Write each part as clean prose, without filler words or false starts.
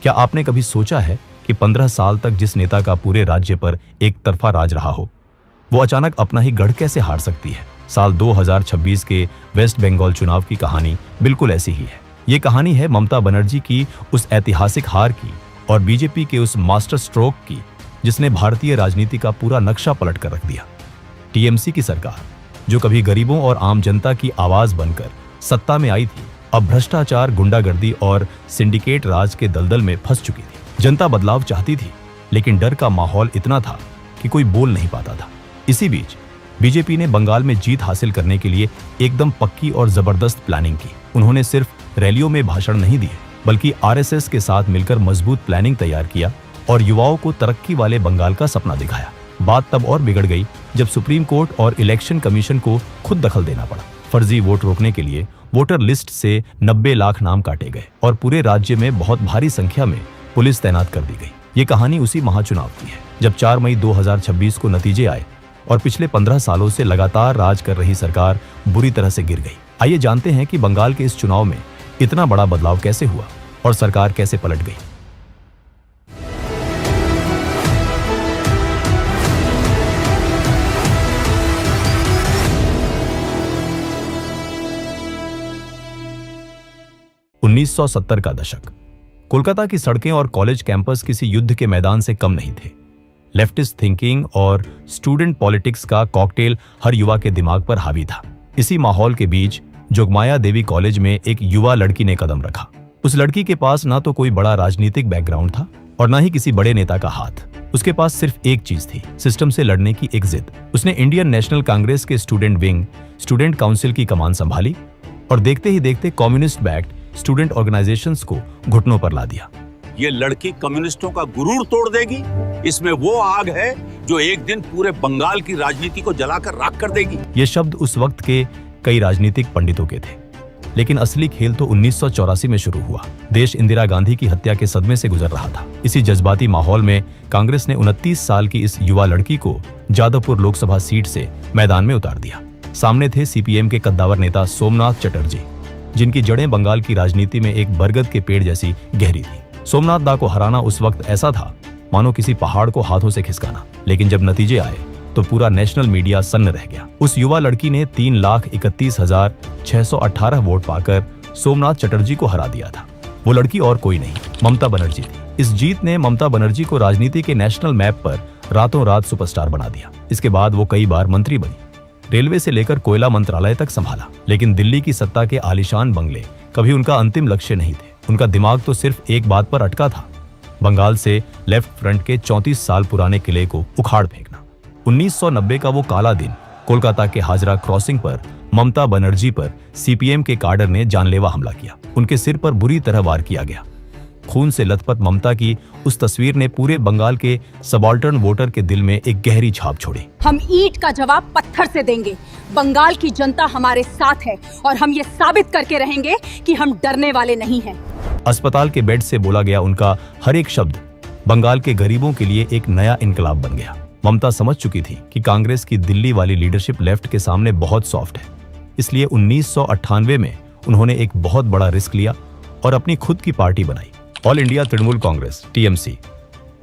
क्या आपने कभी सोचा है कि 15 साल तक जिस नेता का पूरे राज्य पर एक तरफा राज रहा हो, वो अचानक अपना ही गढ़ कैसे हार सकती है? साल 2026 के वेस्ट बंगाल चुनाव की कहानी बिल्कुल ऐसी ही है। ये कहानी है ममता बनर्जी की उस ऐतिहासिक हार की और बीजेपी के उस मास्टर स्ट्रोक की जिसने भारतीय राजनीति का पूरा नक्शा पलट कर रख दिया। टीएमसी की सरकार, जो कभी गरीबों और आम जनता की आवाज बनकर सत्ता में आई थी, अब भ्रष्टाचार, गुंडागर्दी और सिंडिकेट राज के दलदल में फंस चुकी थी। जनता बदलाव चाहती थी, लेकिन डर का माहौल इतना था कि कोई बोल नहीं पाता था। इसी बीच बीजेपी ने बंगाल में जीत हासिल करने के लिए एकदम पक्की और जबरदस्त प्लानिंग की। उन्होंने सिर्फ रैलियों में भाषण नहीं दिए, बल्कि आरएसएस के साथ मिलकर मजबूत प्लानिंग तैयार किया और युवाओं को तरक्की वाले बंगाल का सपना दिखाया। बात तब और बिगड़ गई जब सुप्रीम कोर्ट और इलेक्शन कमीशन को खुद दखल देना पड़ा। फर्जी वोट रोकने के लिए वोटर लिस्ट से 90 लाख नाम काटे गए और पूरे राज्य में बहुत भारी संख्या में पुलिस तैनात कर दी गई। ये कहानी उसी महाचुनाव की है जब 4 मई 2026 को नतीजे आए और पिछले 15 सालों से लगातार राज कर रही सरकार बुरी तरह से गिर गई। आइए जानते हैं कि बंगाल के इस चुनाव में इतना बड़ा बदलाव कैसे हुआ और सरकार कैसे पलट गई। उन्नीस सौ 70 का दशक। कोलकाता की सड़कें और कॉलेज कैंपस किसी युद्ध के मैदान से कम नहीं थे। लेफ्टिस्ट थिंकिंग और स्टूडेंट पॉलिटिक्स का कॉकटेल हर युवा के दिमाग पर हावी था। इसी माहौल के बीच जोगमाया देवी कॉलेज में एक युवा लड़की ने कदम रखा। उस लड़की के पास ना तो कोई बड़ा राजनीतिक बैकग्राउंड था और ना ही किसी बड़े नेता का हाथ। उसके पास सिर्फ एक चीज थी, सिस्टम से लड़ने की एक जिद। उसने इंडियन नेशनल कांग्रेस के स्टूडेंट विंग, स्टूडेंट काउंसिल की कमान संभाली और देखते ही देखते कम्युनिस्ट बैक्ड स्टूडेंट ऑर्गेनाइजेशंस को घुटनों पर ला दिया। ये लड़की कम्युनिस्टों का गुरूर तोड़ देगी। इसमें वो आग है जो एक दिन पूरे बंगाल की राजनीति को जलाकर राख कर देगी। ये शब्द उस वक्त के कई राजनीतिक पंडितों के थे, लेकिन असली खेल तो 1984 में शुरू हुआ। देश इंदिरा गांधी की हत्या के सदमे से गुजर रहा था। इसी जज्बाती माहौल में कांग्रेस ने 29 साल की इस युवा लड़की को जादवपुर लोकसभा सीट से मैदान में उतार दिया। सामने थे सीपीएम के कद्दावर नेता सोमनाथ चटर्जी, जिनकी जड़ें बंगाल की राजनीति में एक बरगद के पेड़ जैसी गहरी थी। सोमनाथ दा को हराना उस वक्त ऐसा था मानो किसी पहाड़ को हाथों से खिसकाना। लेकिन जब नतीजे आए तो पूरा नेशनल मीडिया सन्न रह गया। उस युवा लड़की ने 3,31,618 वोट पाकर सोमनाथ चटर्जी को हरा दिया था। वो लड़की और कोई नहीं, ममता बनर्जी थी। इस जीत ने ममता बनर्जी को राजनीति के नेशनल मैप पर रातों रात सुपरस्टार बना दिया। इसके बाद वो कई बार मंत्री बनी, रेलवे से लेकर कोयला मंत्रालय तक संभाला। लेकिन दिल्ली की सत्ता के आलीशान बंगले कभी उनका अंतिम लक्ष्य नहीं थे। उनका दिमाग तो सिर्फ एक बात पर अटका था, बंगाल से लेफ्ट फ्रंट के 34 साल पुराने किले को उखाड़ फेंकना। 1990 का वो काला दिन, कोलकाता के हाजरा क्रॉसिंग पर ममता बनर्जी पर सीपीएम के काडर ने जानलेवा हमला किया। उनके सिर पर बुरी तरह वार किया गया। खून से लथपथ ममता की उस तस्वीर ने पूरे बंगाल के सबाल्टर्न वोटर के दिल में एक गहरी छाप छोड़ी। हम ईंट का जवाब पत्थर से देंगे। बंगाल की जनता हमारे साथ है और हम ये साबित करके रहेंगे कि हम डरने वाले नहीं हैं। अस्पताल के बेड से बोला गया उनका हर एक शब्द बंगाल के गरीबों के लिए एक नया इनकलाब बन गया। ममता समझ चुकी थी कि कांग्रेस की दिल्ली वाली लीडरशिप लेफ्ट के सामने बहुत सॉफ्ट है। इसलिए 1998 में उन्होंने एक बहुत बड़ा रिस्क लिया और अपनी खुद की पार्टी बनाई, all India Trinamool Congress, TMC.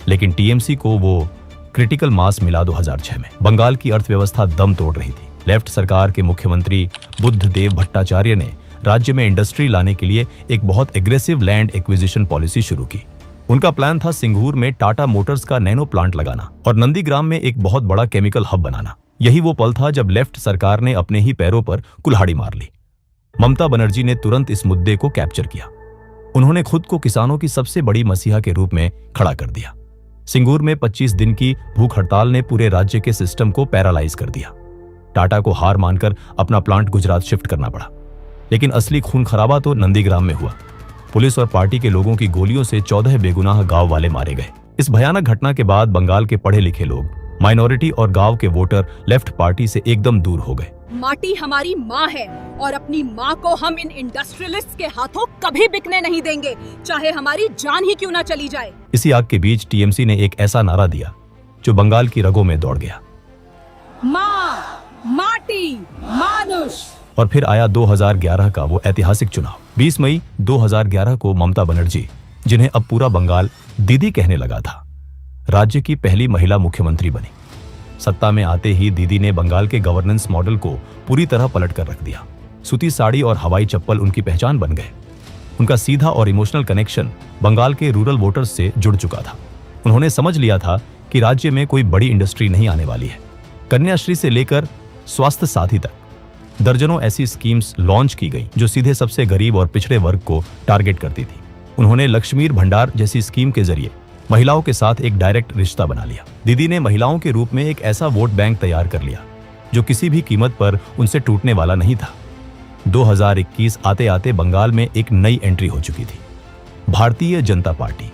लेकिन टीएमसी को वो क्रिटिकल मास मिला 2006 में। बंगाल की अर्थव्यवस्था दम तोड़ रही थी। लेफ्ट सरकार के मुख्यमंत्री बुद्धदेव भट्टाचार्य ने राज्य में इंडस्ट्री लाने के लिए एक बहुत एग्रेसिव लैंड एक्विजिशन पॉलिसी शुरू की। उनका प्लान था सिंगूर में टाटा मोटर्स का नैनो प्लांट लगाना और नंदीग्राम में एक बहुत बड़ा केमिकल हब बनाना। यही वो पल था जब लेफ्ट सरकार ने अपने ही पैरों पर कुल्हाड़ी मार ली। ममता बनर्जी ने तुरंत इस मुद्दे को कैप्चर किया। उन्होंने खुद को किसानों की सबसे बड़ी मसीहा के रूप में खड़ा कर दिया। सिंगूर में 25 दिन की भूख हड़ताल ने पूरे राज्य के सिस्टम को पैरालाइज कर दिया। टाटा को हार मानकर अपना प्लांट गुजरात शिफ्ट करना पड़ा। लेकिन असली खून खराबा तो नंदीग्राम में हुआ। पुलिस और पार्टी के लोगों की गोलियों से 14 बेगुनाह गांव वाले मारे गए। इस भयानक घटना के बाद बंगाल के पढ़े लिखे लोग, माइनॉरिटी और गांव के वोटर लेफ्ट पार्टी से एकदम दूर हो गए। माटी हमारी माँ है और अपनी माँ को हम इन इंडस्ट्रियलिस्ट्स के हाथों कभी बिकने नहीं देंगे, चाहे हमारी जान ही क्यों ना चली जाए। इसी आग के बीच टीएमसी ने एक ऐसा नारा दिया जो बंगाल की रगों में दौड़ गया, माँ, माटी, मानुष। और फिर आया 2011 का वो ऐतिहासिक चुनाव। 20 मई 2011 को ममता बनर्जी जिन्हें अब पूरा बंगाल दीदी कहने लगा था। राज्य की पहली महिला मुख्यमंत्री बनी। सत्ता में आते ही दीदी ने बंगाल के गवर्नेंस मॉडल को पूरी तरह पलट कर रख दिया। सूती साड़ी और हवाई चप्पल उनकी पहचान बन गए। उनका सीधा और इमोशनल कनेक्शन बंगाल के रूरल वोटर्स से जुड़ चुका था। उन्होंने समझ लिया था कि राज्य में कोई बड़ी इंडस्ट्री नहीं आने वाली है। कन्याश्री से लेकर स्वास्थ्य साथी तक दर्जनों ऐसी स्कीम्स लॉन्च की गई जो सीधे सबसे गरीब और पिछड़े वर्ग को टारगेट करती थी। उन्होंने लक्ष्मीर भंडार जैसी स्कीम के जरिए महिलाओं के साथ एक डायरेक्ट रिश्ता बना लिया। दीदी ने महिलाओं के रूप में एक ऐसा वोट बैंक तैयार कर लिया जो किसी भी कीमत पर उनसे टूटने वाला नहीं था। 2021 आते आते बंगाल में एक नई एंट्री हो चुकी थी, भारतीय जनता पार्टी।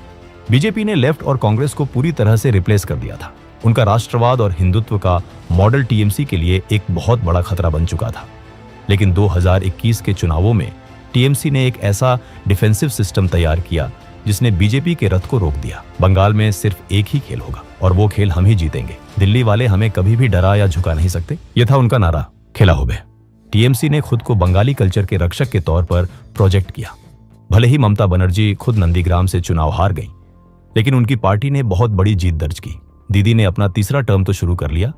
बीजेपी ने लेफ्ट और कांग्रेस को पूरी तरह से रिप्लेस कर दिया था। उनका राष्ट्रवाद और हिंदुत्व का मॉडल टीएमसी के लिए एक बहुत बड़ा खतरा बन चुका था। लेकिन 2021 के चुनावों में टीएमसी ने एक ऐसा डिफेंसिव सिस्टम तैयार किया जिसने बीजेपी के रथ को रोक दिया। बंगाल में सिर्फ एक ही खेल होगा और वो खेल हम ही जीतेंगे। दिल्ली वाले हमें कभी भी डरा या झुका नहीं सकते, यह था उनका नारा, खेला होबे। टीएमसी ने खुद को बंगाली कल्चर के रक्षक के तौर पर प्रोजेक्ट किया। भले ही ममता बनर्जी खुद नंदीग्राम से चुनाव हार गई, लेकिन उनकी पार्टी ने बहुत बड़ी जीत दर्ज की। दीदी ने अपना तीसरा टर्म तो शुरू कर लिया,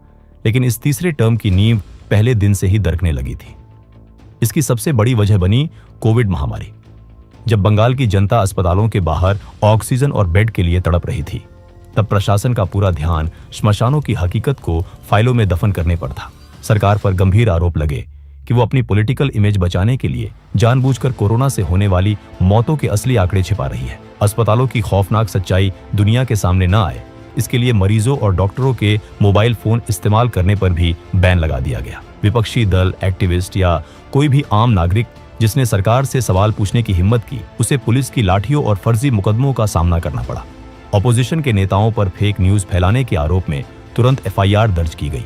लेकिन इस तीसरे टर्म की नींव पहले दिन से ही दरकने लगी थी। इसकी सबसे बड़ी वजह बनी कोविड महामारी। जब बंगाल की जनता अस्पतालों के बाहर ऑक्सीजन और बेड के लिए तड़प रही थी, तब प्रशासन का पूरा ध्यान श्मशानों की हकीकत को फाइलों में दफन करने पर था। सरकार पर गंभीर आरोप लगे कि वो अपनी पॉलिटिकल इमेज बचाने के लिए जानबूझकर कोरोना से होने वाली मौतों के असली आंकड़े छिपा रही है। अस्पतालों की खौफनाक सच्चाई दुनिया के सामने न आए, इसके लिए मरीजों और डॉक्टरों के मोबाइल फोन इस्तेमाल करने पर भी बैन लगा दिया गया। विपक्षी दल, एक्टिविस्ट या कोई भी आम नागरिक जिसने सरकार से सवाल पूछने की हिम्मत की, उसे पुलिस की लाठियों और फर्जी मुकदमों का सामना करना पड़ा। ऑपोजिशन के नेताओं पर फेक न्यूज फैलाने के आरोप में तुरंत एफआईआर दर्ज की गई।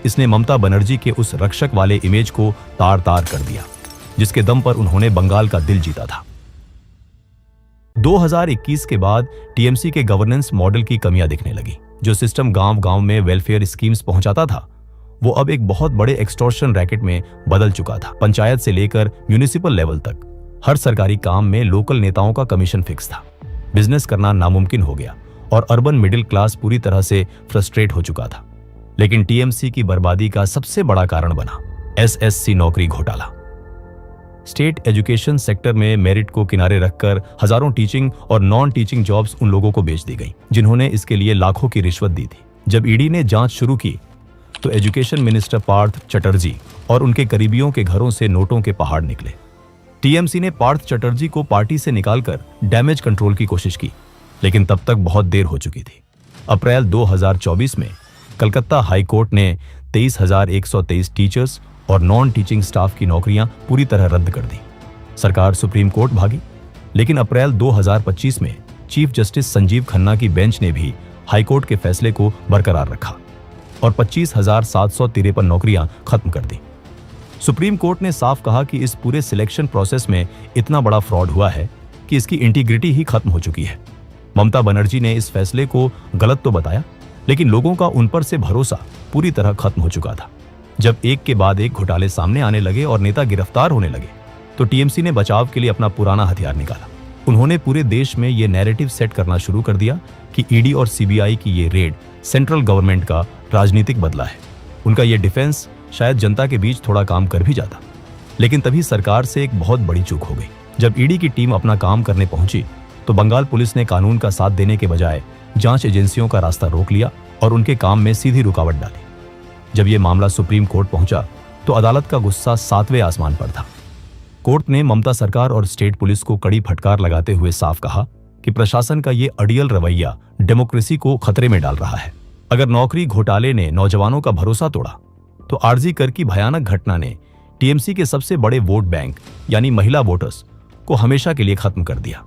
इसने ममता बनर्जी के उस रक्षक वाले इमेज को तार तार कर दिया, जिसके दम पर उन्होंने बंगाल का दिल जीता था। 2021 के बाद टीएमसी के गवर्नेंस मॉडल की कमियां दिखने लगी। जो सिस्टम गांव-गांव में वेलफेयर स्कीम्स पहुंचाता था, वो अब एक बहुत बड़े एक्सटॉर्शन रैकेट में बदल चुका था। पंचायत से लेकर म्यूनिसिपल लेवल तक हर सरकारी काम में लोकल नेताओं का कमीशन फिक्स था। बिजनेस करना नामुमकिन हो गया और अर्बन मिडिल क्लास पूरी तरह से फ्रस्ट्रेट हो चुका था। लेकिन टीएमसी की बर्बादी का सबसे बड़ा कारण बना एसएससी नौकरी घोटाला। स्टेट एजुकेशन सेक्टर में मेरिट को किनारे रखकर हजारों टीचिंग और नॉन टीचिंग जॉब्स उन लोगों को बेच दी गई जिन्होंने इसके लिए लाखों की रिश्वत दी थी। जब ईडी ने जांच शुरू की तो एजुकेशन मिनिस्टर पार्थ चटर्जी और उनके करीबियों के घरों से नोटों के पहाड़ निकले। टीएमसी ने पार्थ चटर्जी को पार्टी से निकालकर डैमेज कंट्रोल की कोशिश की, लेकिन तब तक बहुत देर हो चुकी थी। अप्रैल 2024 में कलकत्ता हाई कोर्ट ने 23,123 टीचर्स और नॉन टीचिंग स्टाफ की नौकरियां पूरी तरह रद्द कर दी। सरकार सुप्रीम कोर्ट भागी, लेकिन अप्रैल 2025 में चीफ जस्टिस संजीव खन्ना की बेंच ने भी हाई कोर्ट के फैसले को बरकरार रखा और 25,753 नौकरियां खत्म कर दी। सुप्रीम कोर्ट ने साफ कहा कि इस पूरे सिलेक्शन प्रोसेस में इतना बड़ा फ्रॉड हुआ है कि इसकी इंटीग्रिटी ही खत्म हो चुकी है। ममता बनर्जी ने इस फैसले को गलत तो बताया, लेकिन लोगों का उन पर से भरोसा पूरी तरह खत्म हो चुका था। जब एक के बाद एक घोटाले सामने आने लगे और नेता गिरफ्तार होने लगे, तो टीएमसी ने बचाव के लिए अपना पुराना हथियार निकाला। उन्होंने पूरे देश में ये नैरेटिव सेट करना शुरू कर दिया कि ईडी और सीबीआई की ये रेड सेंट्रल गवर्नमेंट का राजनीतिक बदला है। उनका ये डिफेंस शायद जनता के बीच थोड़ा काम कर भी जाता, लेकिन तभी सरकार से एक बहुत बड़ी चूक हो गई। जब ईडी की टीम अपना काम करने पहुंची तो बंगाल पुलिस ने कानून का साथ देने के बजाय जांच एजेंसियों का रास्ता रोक लिया और उनके काम में सीधी रुकावट डाली। जब यह मामला सुप्रीम कोर्ट पहुंचा तो अदालत का गुस्सा 7वें आसमान पर था। कोर्ट ने ममता सरकार और स्टेट पुलिस को कड़ी फटकार लगाते हुए साफ कहा कि प्रशासन का ये अड़ियल रवैया डेमोक्रेसी को खतरे में डाल रहा है। अगर नौकरी घोटाले ने नौजवानों का भरोसा तोड़ा, तो आरजी कर की भयानक घटना ने टीएमसी के सबसे बड़े वोट बैंक यानी महिला वोटर्स को हमेशा के लिए खत्म कर दिया।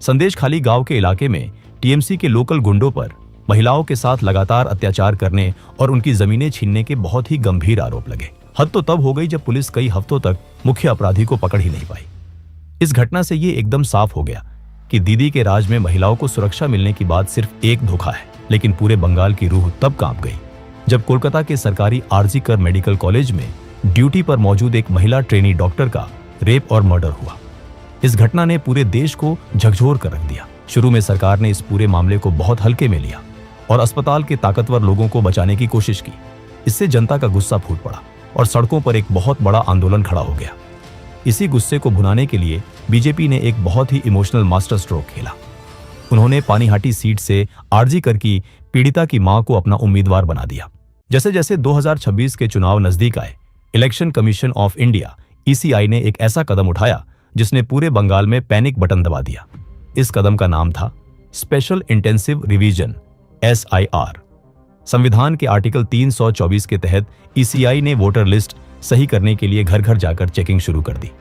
संदेश खाली गांव के इलाके में टीएमसी के लोकल गुंडों पर महिलाओं के साथ लगातार अत्याचार करने और उनकी जमीनें छीनने के बहुत ही गंभीर आरोप लगे। हद तो तब हो गई जब पुलिस कई हफ्तों तक मुख्य अपराधी को पकड़ ही नहीं पाई। इस घटना से ये एकदम साफ हो गया कि दीदी के राज में महिलाओं को सुरक्षा मिलने की बात सिर्फ एक धोखा है। लेकिन पूरे बंगाल की रूह तब कांप गई जब कोलकाता के सरकारी आरजी कर मेडिकल कॉलेज में ड्यूटी पर मौजूद एक महिला ट्रेनी डॉक्टर का रेप और मर्डर हुआ। इस घटना ने पूरे देश को झकझोर कर रख दिया। शुरू में सरकार ने इस पूरे मामले को बहुत हल्के में लिया और अस्पताल के ताकतवर लोगों को बचाने की कोशिश की। इससे जनता का गुस्सा फूट पड़ा और सड़कों पर एक बहुत बड़ा आंदोलन खड़ा हो गया। इसी गुस्से को भुनाने के लिए बीजेपी ने एक बहुत ही इमोशनल मास्टर स्ट्रोक खेला। उन्होंने पानीहाटी सीट से आरजी कर की पीड़िता की मां को अपना उम्मीदवार बना दिया। जैसे जैसे 2026 के चुनाव नजदीक आए, election commission of India (ECI) ने एक ऐसा कदम उठाया जिसने पूरे बंगाल में पैनिक बटन दबा दिया। इस कदम का नाम था स्पेशल इंटेंसिव रिवीजन (SIR). संविधान के आर्टिकल 324 के तहत ECI ने वोटर लिस्ट सही करने के लिए घर घर जाकर चेकिंग शुरू कर दी।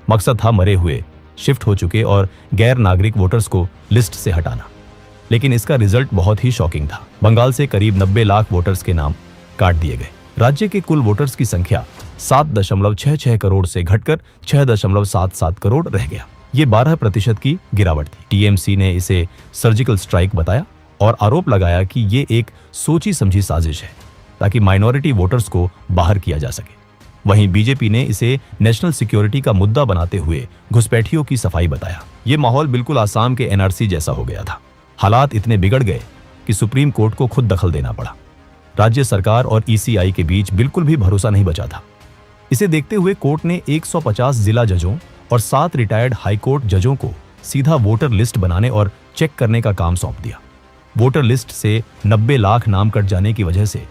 मकसद था मरे हुए, शिफ्ट हो चुके और गैर नागरिक वोटर्स को लिस्ट से हटाना। लेकिन इसका रिजल्ट बहुत ही शॉकिंग था। बंगाल से करीब 90 लाख वोटर्स के नाम काट दिए गए। राज्य के कुल वोटर्स की संख्या 7.66 करोड़ से घटकर 6.77 करोड़ रह गया। ये 12% की गिरावट थी। TMC ने इसे सर्जिकल स्ट्राइक बताया और आरोप लगाया कि ये एक सोची समझी साजिश है ताकि माइनॉरिटी वोटर्स को बाहर किया जा सके। वहीं बीजेपी ने इसे नेशनल सिक्योरिटी का मुद्दा बनाते हुए घुसपैठियों की सफाई बताया। ये माहौल बिल्कुल आसाम के NRC जैसा हो गया था। हालात इतने बिगड़ गए कि सुप्रीम कोर्ट को खुद दखल देना पड़ा। राज्य सरकार और ECI के बीच बिल्कुल भी भरोसा नहीं बचा था। इसे देखते हुए कोर्ट ने 150 जिला जजों और 7 रिटायर्ड हाईकोर्ट जजों को सीधा वोटर लिस्ट बनाने और चेक करने का काम सौंप दिया। वोटर लिस्ट से 90 लाख नाम कट जाने की वजह से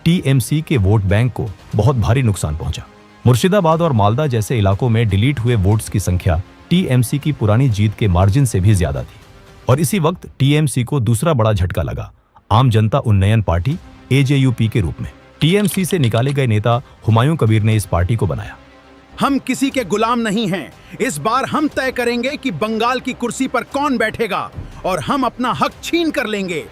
TMC के वोट बैंक को बहुत भारी नुकसान पहुंचा। मुर्शिदाबाद और मालदा जैसे इलाकों में डिलीट हुए वोट्स की संख्या TMC की पुरानी जीत के मार्जिन से भी ज्यादा थी। और इसी वक्त TMC को दूसरा बड़ा झटका लगा आम जनता उन्नयन पार्टी AJUP के रूप में। TMC से निकाले गए नेता हुमायूं कबीर ने इस पार्टी को बनाया। हम किसी के गुलाम नहीं हैं। इस बार हम तय करेंगे कि बंगाल की कुर्सी पर कौन बैठेगा और हम अपना हक छीन कर लेंगे।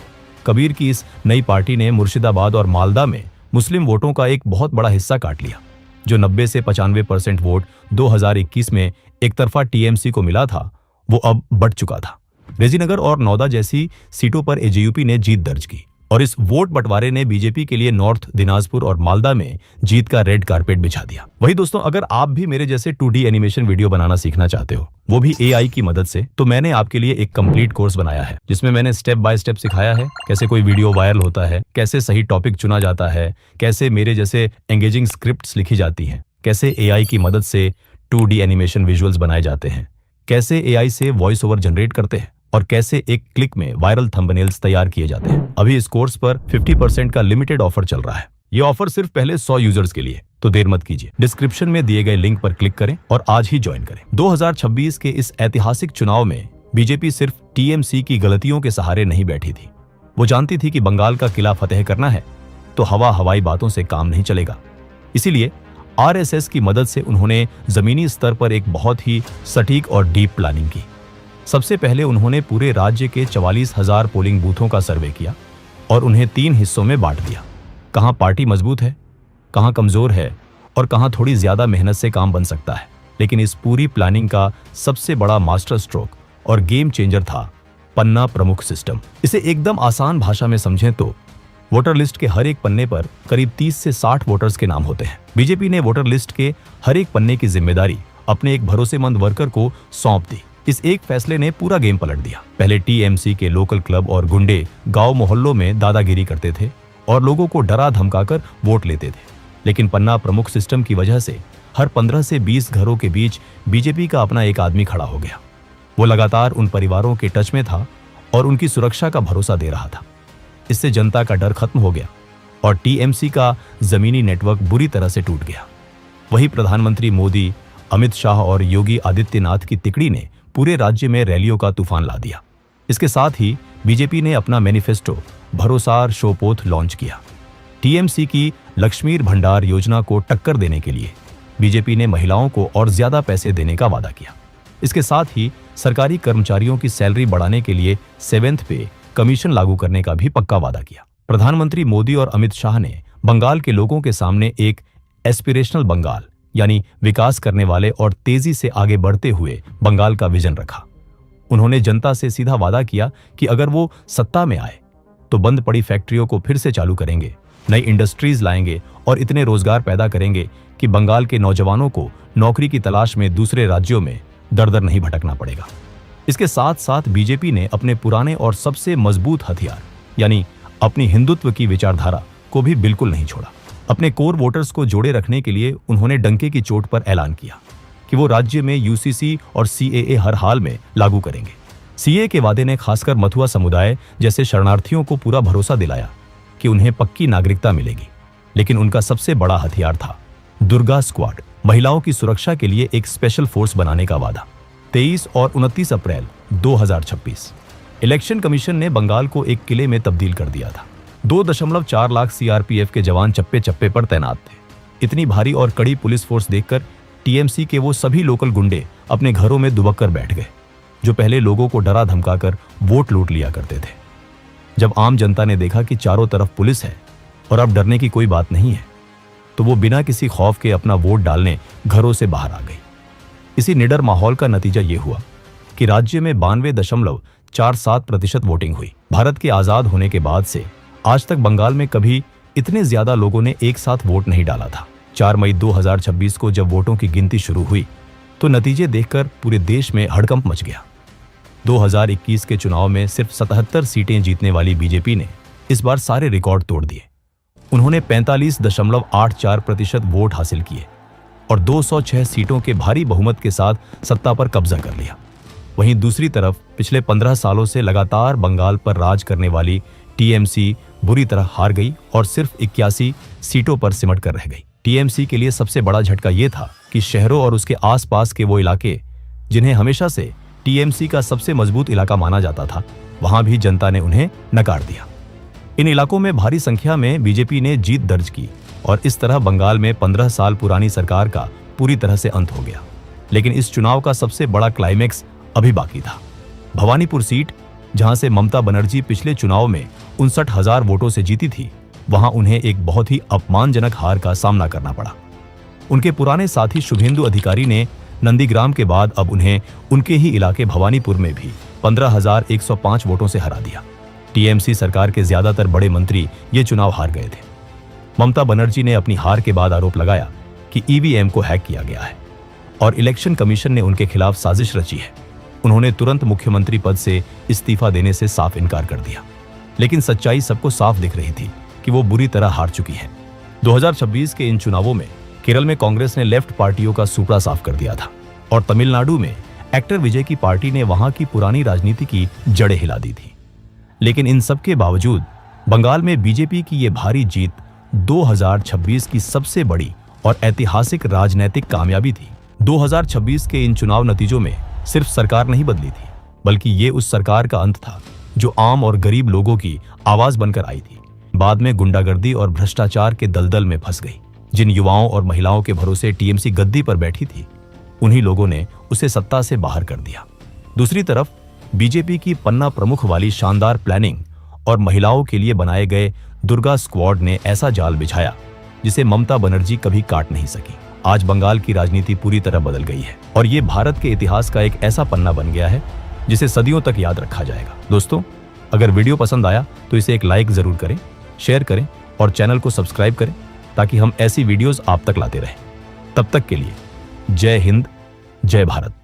कबीर की इस नई पार्टी ने मुर्शिदाबाद और मालदा में मुस्लिम वोटों का एक बहुत बड़ा हिस्सा काट लिया। जो 90 से 95% वोट 2021 में एक तरफा TMC को मिला था, वो अब बढ़ चुका था। रेजीनगर और नौदा जैसी सीटों पर AJUP ने जीत दर्ज की और इस वोट बंटवारे ने बीजेपी के लिए नॉर्थ दिनाजपुर और मालदा में जीत का रेड कारपेट बिछा दिया। वही दोस्तों, अगर आप भी मेरे जैसे 2D एनिमेशन वीडियो बनाना सीखना चाहते हो, वो भी AI की मदद से, तो मैंने आपके लिए एक कंप्लीट कोर्स बनाया है जिसमें मैंने स्टेप बाय स्टेप सिखाया है कैसे कोई वीडियो वायरल होता है, कैसे सही टॉपिक चुना जाता है, कैसे मेरे जैसे एंगेजिंग स्क्रिप्ट्स लिखी जाती हैं, कैसे AI की मदद से 2D एनिमेशन विजुअल्स बनाए जाते हैं, कैसे AI से वॉइस ओवर जनरेट करते हैं और कैसे एक क्लिक में वायरल थंबनेल्स तैयार किए जाते हैं। अभी इस कोर्स पर 50% का लिमिटेड ऑफर चल रहा है। ये ऑफर सिर्फ पहले 100 यूजर्स के लिए, तो देर मत कीजिए। डिस्क्रिप्शन में दिए गए लिंक पर क्लिक करें और आज ही ज्वाइन करें। 2026 के इस ऐतिहासिक चुनाव में बीजेपी सिर्फ TMC की गलतियों के सहारे नहीं बैठी थी। वो जानती थी कि बंगाल का किला फतेह करना है तो हवाई बातों से काम नहीं चलेगा। इसीलिए RSS की मदद से उन्होंने जमीनी स्तर पर एक बहुत ही सटीक और डीप प्लानिंग की। सबसे पहले उन्होंने पूरे राज्य के 44,000 पोलिंग बूथों का सर्वे किया और उन्हें 3 हिस्सों में बांट दिया। कहां पार्टी मजबूत है, कहां कमजोर है और कहां थोड़ी ज्यादा मेहनत से काम बन सकता है। लेकिन इस पूरी प्लानिंग का सबसे बड़ा मास्टर स्ट्रोक और गेम चेंजर था पन्ना प्रमुख सिस्टम। इसे एकदम आसान भाषा में समझें तो वोटर लिस्ट के हर एक पन्ने पर करीब 30 से 60 वोटर्स के नाम होते हैं। बीजेपी ने वोटर लिस्ट के हर एक पन्ने की जिम्मेदारी अपने एक भरोसेमंद वर्कर को सौंप दी। इस एक फैसले ने पूरा गेम पलट दिया। पहले TMC के लोकल क्लब और गुंडे गांव मोहल्लों में दादागिरी करते थे और लोगों को डरा धमकाकर वोट लेते थे। लेकिन पन्ना प्रमुख सिस्टम की वजह से हर 15 से 20 घरों के बीच बीजेपी का अपना एक आदमी खड़ा हो गया। वो लगातार उन परिवारों के टच में था और उनकी सुरक्षा का भरोसा दे रहा था। इससे जनता का डर खत्म हो गया और TMC का जमीनी नेटवर्क बुरी तरह से टूट गया। वही प्रधानमंत्री मोदी, अमित शाह और योगी आदित्यनाथ की तिकड़ी ने पूरे राज्य में रैलियों का तूफान ला दिया। इसके साथ ही बीजेपी ने अपना मैनिफेस्टो भरोसार शोपोथ लॉन्च किया। TMC की लक्ष्मीर भंडार योजना को टक्कर देने के लिए बीजेपी ने महिलाओं को और ज्यादा पैसे देने का वादा किया। इसके साथ ही सरकारी कर्मचारियों की सैलरी बढ़ाने के लिए 7th पे कमीशन लागू करने का भी पक्का वादा किया। प्रधानमंत्री मोदी और अमित शाह ने बंगाल के लोगों के सामने एक एस्पिरेशनल बंगाल यानी विकास करने वाले और तेजी से आगे बढ़ते हुए बंगाल का विजन रखा। उन्होंने जनता से सीधा वादा किया कि अगर वो सत्ता में आए तो बंद पड़ी फैक्ट्रियों को फिर से चालू करेंगे, नई इंडस्ट्रीज लाएंगे और इतने रोजगार पैदा करेंगे कि बंगाल के नौजवानों को नौकरी की तलाश में दूसरे राज्यों में दर दर नहीं भटकना पड़ेगा। इसके साथ साथ बीजेपी ने अपने पुराने और सबसे मजबूत हथियार यानी अपनी हिंदुत्व की विचारधारा को भी बिल्कुल नहीं छोड़ा। अपने कोर वोटर्स को जोड़े रखने के लिए उन्होंने डंके की चोट पर ऐलान किया कि वो राज्य में यूसीसी और सीएए हर हाल में लागू करेंगे। सीएए के वादे ने खासकर मथुआ समुदाय जैसे शरणार्थियों को पूरा भरोसा दिलाया कि उन्हें पक्की नागरिकता मिलेगी। लेकिन उनका सबसे बड़ा हथियार था दुर्गा स्क्वाड, महिलाओं की सुरक्षा के लिए एक स्पेशल फोर्स बनाने का वादा। 23 और 29 अप्रैल 2026 इलेक्शन कमीशन ने बंगाल को एक किले में तब्दील कर दिया था। 2.4 लाख सीआरपीएफ के जवान चप्पे चप्पे पर तैनात थे। इतनी भारी और कड़ी पुलिस फोर्स देखकर टीएमसी के वो सभी लोकल गुंडे अपने घरों में दुबक कर बैठ गए जो पहले लोगों को डरा धमकाकर वोट लूट लिया करते थे। जब आम जनता ने देखा कि चारों तरफ पुलिस है और अब डरने की कोई बात नहीं है, तो वो बिना किसी खौफ के अपना वोट डालने घरों से बाहर आ गई। इसी निडर माहौल का नतीजा ये हुआ कि राज्य में 92.47% वोटिंग हुई। भारत के आजाद होने के बाद से आज तक बंगाल में कभी इतने ज्यादा लोगों ने एक साथ वोट नहीं डाला था। 4 मई 2026 को जब वोटों की गिनती शुरू हुई तो नतीजे देखकर पूरे देश में हड़कंप मच गया। 2021 के चुनाव में सिर्फ 77 सीटें जीतने वाली बीजेपी ने इस बार सारे रिकॉर्ड तोड़ दिए। उन्होंने 45.84% वोट हासिल किए और 206 सीटों के भारी बहुमत के साथ सत्ता पर कब्जा कर लिया। वहीं दूसरी तरफ पिछले 15 सालों से लगातार बंगाल पर राज करने वाली टीएमसी बुरी तरह हार गई और सिर्फ 81 सीटों पर सिमट कर रह गई। टीएमसी के लिए सबसे बड़ा झटका यह था कि शहरों और उसके आसपास के वो इलाके जिन्हें हमेशा से टीएमसी का सबसे मजबूत इलाका माना जाता था, वहां भी जनता ने उन्हें नकार दिया। इन इलाकों में भारी संख्या में बीजेपी ने जीत दर्ज की और इस तरह बंगाल में 15 साल पुरानी सरकार का पूरी तरह से अंत हो गया। लेकिन इस चुनाव का सबसे बड़ा क्लाइमेक्स अभी बाकी था। भवानीपुर सीट, जहां से ममता बनर्जी पिछले चुनाव में 59,000 वोटों से जीती थी, वहां उन्हें एक बहुत ही अपमानजनक हार का सामना करना पड़ा। उनके पुराने साथी शुभेंदु अधिकारी ने नंदीग्राम के बाद अब उन्हें उनके ही इलाके भवानीपुर में भी 15,105 वोटों से हरा दिया। टीएमसी सरकार के ज्यादातर बड़े मंत्री ये चुनाव हार गए थे। ममता बनर्जी ने अपनी हार के बाद आरोप लगाया कि ईवीएम को हैक किया गया है और इलेक्शन कमीशन ने उनके खिलाफ साजिश रची है। उन्होंने तुरंत मुख्यमंत्री पद से इस्तीफा देने से साफ इनकार कर दिया। लेकिन सच्चाई सबको साफ दिख रही थी कि वो बुरी तरह हार चुकी है। 2026 के इन चुनावों में केरल में कांग्रेस ने लेफ्ट पार्टियों का सुपड़ा साफ कर दिया था और तमिलनाडु में एक्टर विजय की पार्टी ने वहां की पुरानी राजनीति की जड़ें हिला दी थी। लेकिन इन सब के बावजूद बंगाल में बीजेपी की ये भारी जीत 2026 की सबसे बड़ी और ऐतिहासिक राजनीतिक कामयाबी थी। 2026 के इन चुनाव नतीजों में सिर्फ सरकार नहीं बदली थी, बल्कि ये उस सरकार का अंत था जो आम और गरीब लोगों की आवाज बनकर आई थी। बाद में गुंडागर्दी और भ्रष्टाचार के दलदल में फंस गई। जिन युवाओं और महिलाओं के भरोसे टीएमसी गद्दी पर बैठी थी, उन्हीं लोगों ने उसे सत्ता से बाहर कर दिया। दूसरी तरफ बीजेपी की पन्ना प्रमुख वाली शानदार प्लानिंग और महिलाओं के लिए बनाए गए दुर्गा स्क्वाड ने ऐसा जाल बिछाया जिसे ममता बनर्जी कभी काट नहीं सकी। आज बंगाल की राजनीति पूरी तरह बदल गई है और ये भारत के इतिहास का एक ऐसा पन्ना बन गया है जिसे सदियों तक याद रखा जाएगा। दोस्तों, अगर वीडियो पसंद आया तो इसे एक लाइक जरूर करें, शेयर करें और चैनल को सब्सक्राइब करें ताकि हम ऐसी वीडियोस आप तक लाते रहें। तब तक के लिए जय हिंद, जय भारत।